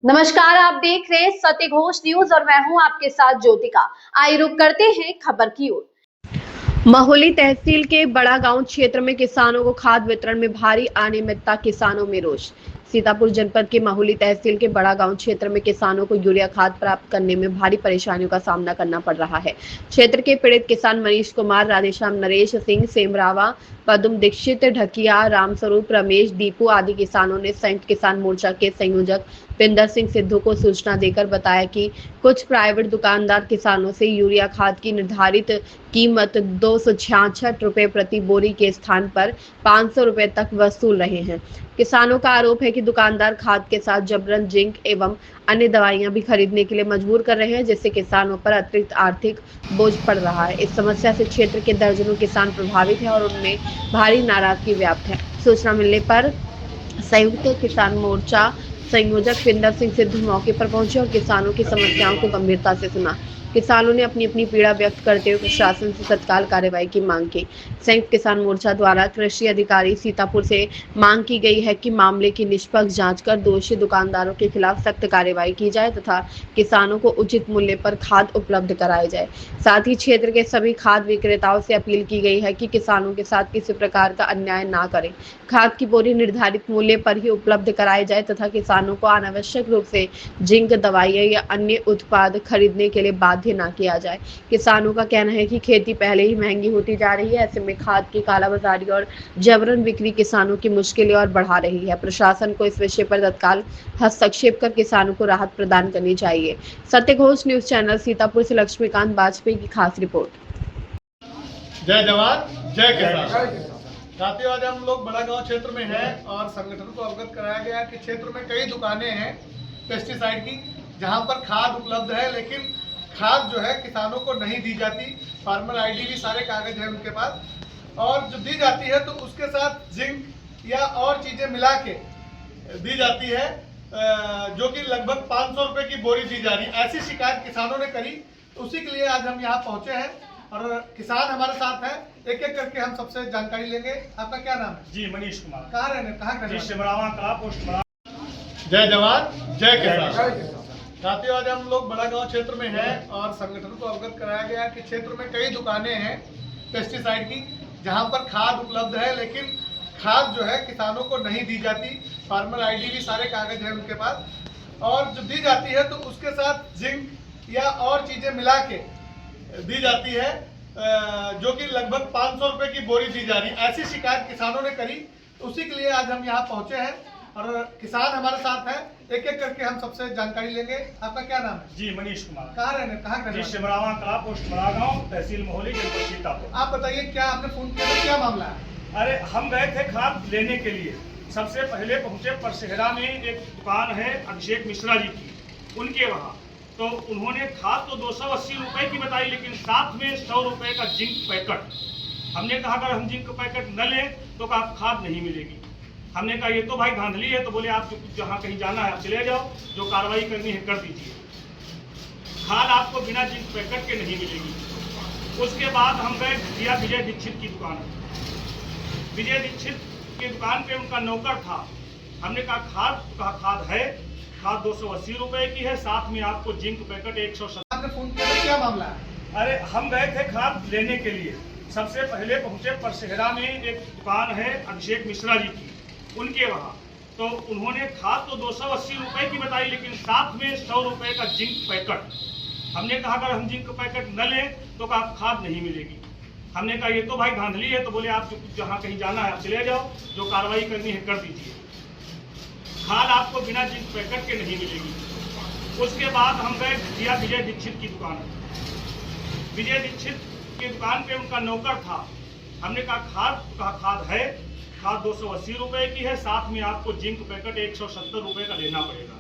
नमस्कार, आप देख रहे हैं सत्य घोष न्यूज और मैं हूं आपके साथ ज्योतिका। आइए रुक करते हैं खबर की ओर। महुली तहसील के बड़ा गांव क्षेत्र में किसानों को खाद वितरण में भारी अनियमितता, किसानों में रोष। सीतापुर जनपद के महुली तहसील के बड़ा गांव क्षेत्र में किसानों को यूरिया खाद प्राप्त करने में भारी परेशानियों का सामना करना पड़ रहा है। क्षेत्र के पीड़ित किसान मनीष कुमार, राधेश्याम, नरेश सिंह, सेमरावा, पदम दीक्षित, ढकिया, रामस्वरूप, रमेश, दीपू आदि किसानों ने संयुक्त किसान मोर्चा के संयोजक पिंदर सिंह सिद्धू को सूचना देकर बताया कि कुछ प्राइवेट दुकानदार किसानों से यूरिया खाद की निर्धारित कीमत 266 रुपए प्रति बोरी के स्थान पर 500 रुपए तक वसूल रहे हैं। किसानों का आरोप है कि दुकानदार खाद के साथ जबरन जिंक एवं अन्य दवाइयां भी खरीदने के लिए मजबूर कर रहे हैं, जिससे किसानों पर अतिरिक्त आर्थिक बोझ पड़ रहा है। इस समस्या से क्षेत्र के दर्जनों किसान प्रभावित हैं और उनमें भारी नाराजगी व्याप्त है। सूचना मिलने पर संयुक्त किसान मोर्चा संयोजक पिंदर सिंह सिद्धू मौके पर पहुंचे और किसानों की समस्याओं को गंभीरता से सुना। किसानों ने अपनी अपनी पीड़ा व्यक्त करते हुए प्रशासन से तत्काल कार्रवाई की मांग की। संयुक्त किसान मोर्चा द्वारा कृषि अधिकारी सीतापुर से मांग की गई है कि मामले की निष्पक्ष जांच कर दोषी दुकानदारों के खिलाफ सख्त कार्रवाई की जाए तथा किसानों को उचित मूल्य पर खाद उपलब्ध कराई जाए। साथ ही क्षेत्र के सभी खाद विक्रेताओं से अपील की गई है कि किसानों के साथ किसी प्रकार का अन्याय न करें। खाद की बोरी निर्धारित मूल्य पर ही उपलब्ध कराई जाए तथा किसानों को अनावश्यक रूप से जिंक दवाइयां या अन्य उत्पाद खरीदने के लिए बाध्य न किया जाए। किसानों का कहना है कि खेती पहले ही महंगी होती जा रही है, ऐसे में खाद की कालाबाजारी और जबरन बिक्री किसानों की मुश्किलें और बढ़ा रही है। प्रशासन को इस विषय पर तत्काल हस्तक्षेप कर किसानों को राहत प्रदान करनी चाहिए। सत्य घोष न्यूज चैनल सीतापुर से लक्ष्मीकांत वाजपेयी की खास रिपोर्ट। जय जवान जय किसान। साथियों, आज हम लोग बड़ा गांव क्षेत्र में हैं और संगठन को अवगत कराया गया कि क्षेत्र में कई दुकानें हैं पेस्टिसाइड की, जहां पर खाद उपलब्ध है, लेकिन खाद जो है किसानों को नहीं दी जाती। फार्मर आईडी भी सारे कागज है उनके पास, और जो दी जाती है तो उसके साथ जिंक या और चीजें मिला के दी जाती है, जो कि लगभग 500 रुपए की बोरी दी जा रही है। ऐसी शिकायत किसानों ने करी, तो उसी के लिए आज हम यहाँ पहुंचे हैं और किसान हमारे साथ हैं। एक एक करके हम सबसे जानकारी लेंगे। आपका क्या नाम है? जी, मनीष कुमार। कहाँ जी, सिमरावा का पोस्ट बड़ा। जय जवान जय किसान। साथियों, आज हम लोग बड़ा गांव क्षेत्र में हैं और संगठन को अवगत कराया गया कि क्षेत्र में कई दुकानें हैं पेस्टिसाइड की, जहां पर खाद उपलब्ध है, लेकिन खाद जो है किसानों को नहीं दी जाती। फार्मर आईडी भी सारे कागज है उनके पास, और जो दी जाती है तो उसके साथ जिंक या और चीजें मिला के दी जाती है, जो कि लगभग 500 रुपए की बोरी दी जा रही है। ऐसी शिकायत किसानों ने करी, तो उसी के लिए आज हम यहाँ पहुंचे हैं और किसान हमारे साथ हैं। एक एक करके हम सबसे जानकारी लेंगे। आपका क्या नाम है? जी, मनीष कुमार। कहाँ जी, सिमरावा का पोस्ट बड़ा गाँव, तहसील महुली, जनपद सीतापुर। आप बताइए, क्या आपने फोन किया था, क्या मामला है? अरे, हम गए थे खाद लेने के लिए। सबसे पहले पहुंचे परसेहरा में, एक दुकान है अभिषेक मिश्रा जी की, उनके वहाँ। तो उन्होंने खाद तो 280 रुपए की बताई, लेकिन साथ में 100 रुपए का जिंक पैकेट। हमने कहा अगर हम जिंक पैकेट न लें तो आप खाद नहीं मिलेगी। हमने कहा ये तो भाई धांधली है। तो बोले आप जहाँ कहीं जाना है आप चले जाओ, जो कार्रवाई करनी है कर दीजिए, खाद आपको बिना जिंक पैकेट के नहीं मिलेगी। उसके बाद हम गए विजय दीक्षित की दुकान है। विजय दीक्षित की दुकान पे उनका नौकर था। हमने कहा खाद है। खाद 280 रुपए की है, साथ में आपको जिंक पैकेट 170। आपने फोन किया था, क्या मामला है? अरे, हम गए थे खाद लेने के लिए। सबसे पहले पहुंचे परसेहरा में, एक दुकान है अभिषेक मिश्रा जी की, उनके वहाँ। तो उन्होंने खाद तो 280 रुपए की बताई, लेकिन साथ में 100 रुपए का जिंक पैकेट। हमने कहा अगर हम जिंक पैकेट न लें तो आप खाद नहीं मिलेगी। हमने कहा ये तो भाई धांधली है। तो बोले आप जहाँ कहीं जाना है आप चले जाओ, जो कार्रवाई करनी है कर दीजिए, खाद आपको बिना जिंक पैकेट के नहीं मिलेगी। उसके बाद हम गए विजय दीक्षित की दुकान है। विजय दीक्षित की दुकान पे उनका नौकर था। हमने कहा खाद है। खाद 280 रुपए की है, साथ में आपको जिंक पैकेट 170 रुपए का लेना पड़ेगा।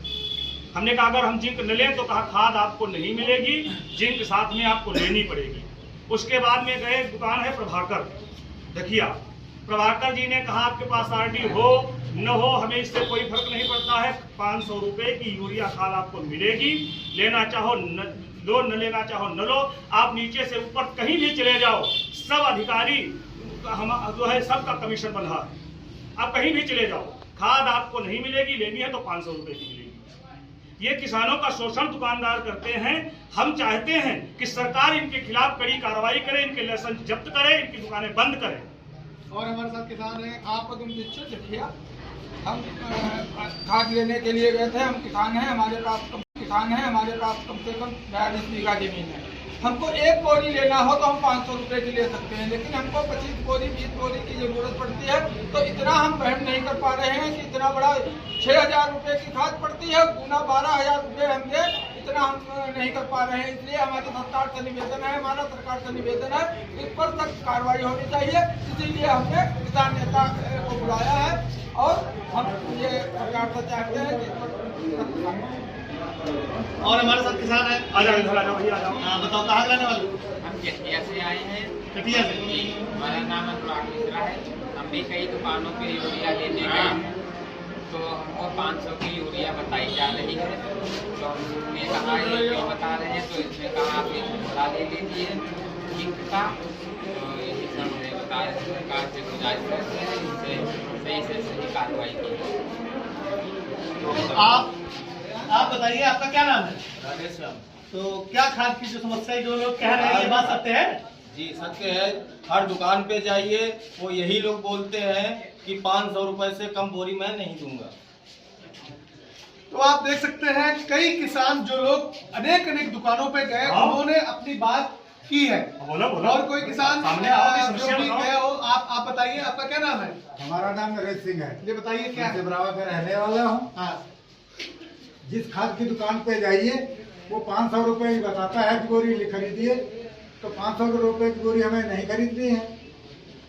हमने कहा अगर हम जिंक न लें तो खाद आपको नहीं मिलेगी, जिंक साथ में आपको लेनी पड़ेगी। उसके बाद में गए, दुकान है प्रभाकर ढकिया। प्रभाकर जी ने कहा आपके पास आरडी हो न हो, हमें इससे कोई फर्क नहीं पड़ता है। 500 रुपए की यूरिया खाद आपको मिलेगी, लेना चाहो लो, न लेना चाहो न लो। आप नीचे से ऊपर कहीं भी चले जाओ, सब अधिकारी हम जो है सबका कमीशन बंधा है। आप कहीं भी चले जाओ, खाद आपको नहीं मिलेगी, लेनी है तो 500 रुपए की मिलेगी। ये किसानों का शोषण दुकानदार करते हैं। हम चाहते हैं कि सरकार इनके खिलाफ कड़ी कार्रवाई करे, इनके लाइसेंस जब्त करे, इनकी दुकानें बंद करे। और हमारे साथ किसान हैं, आपको तुम निश्चित देखिए, हम खाद लेने के लिए गए थे। हम किसान हैं, हमारे पास कम से कम 42 बीघा जमीन है। हमको एक बोरी लेना हो तो हम 500 रुपये की ले सकते हैं, लेकिन हमको 25 बोरी 20 बोरी की जरूरत पड़ती है। तो इतना हम वहन नहीं कर पा रहे हैं कि इतना बड़ा 6000 रुपये की खाद पड़ती है, गुना 12000 रुपये हमसे, इतना हम नहीं कर पा रहे हैं। इसलिए हमारी सरकार से निवेदन है, इस पर सख्त कार्रवाई होनी चाहिए। इसीलिए हमने किसान नेता को बुलाया है और हम ये सरकार से चाहते हैं कि इस पर। और हमारे साथ किसान है, आ जाओ इधर, आ जाओ भैया, आ जाओ। हाँ बताओ, कहाँ रहने वाले? हम चटिया से आए हैं। चटिया से। हमारा नाम अनुराग मिश्रा है। हम भी कई दुकानों पे यूरिया लेने गए हैं, तो हमको 500 की यूरिया बताई जा रही है। तो हमने कहा ये क्यों बता रहे हैं, तो इसने कहा आप थोड़ा ले लीजिए जिंक का। तो यही सब हमने बताया, सरकार से गुजारिश करते हैं इससे सही से सही कार्रवाई की। आप बताइए, आपका क्या नाम है? राजेश राम। तो क्या खाद की जो समस्या है, जो लोग कह रहे हैं, ये बात सत्य है? जी सत्य है। हर दुकान पे जाइए, वो यही लोग बोलते हैं कि 500 रुपए से कम बोरी मैं नहीं दूंगा। तो आप देख सकते हैं, कई किसान जो लोग अनेक दुकानों पे गए, हाँ। उन्होंने अपनी बात की है। बोलो बोलो। और कोई किसान सामने आओ, अपनी जो समस्या भी बताओ। गया हो, आप बताइए, आपका क्या नाम है? हमारा नाम नरेश सिंह है। ये बताइए क्या है? सिबरावा का रहने वाला हूँ। हाँ। जिस खाद की दुकान पे जाइए वो 500 रुपए ही बताता है कि बोरी खरीदिए, तो 500 रुपए की बोरी हमें नहीं खरीदनी है।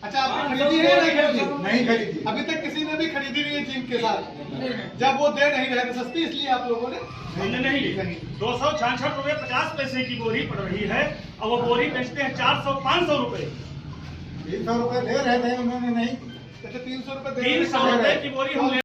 अच्छा, आपने खरीदी है या नहीं खरीदी? नहीं खरीदी। अभी तक किसी ने भी खरीदी नहीं है जिंक के साथ, जब वो दे नहीं रहे थे सस्ती, इसलिए आप लोगों ने हमने नहीं ली। 266 रुपये 50 पैसे की बोरी पड़ रही है, और वो बोरी बेचते हैं 400-500 रुपये। 300 रुपए दे रहे थे, उन्होंने नहीं। अच्छा, 300 रुपए 300 रुपये की बोरी हम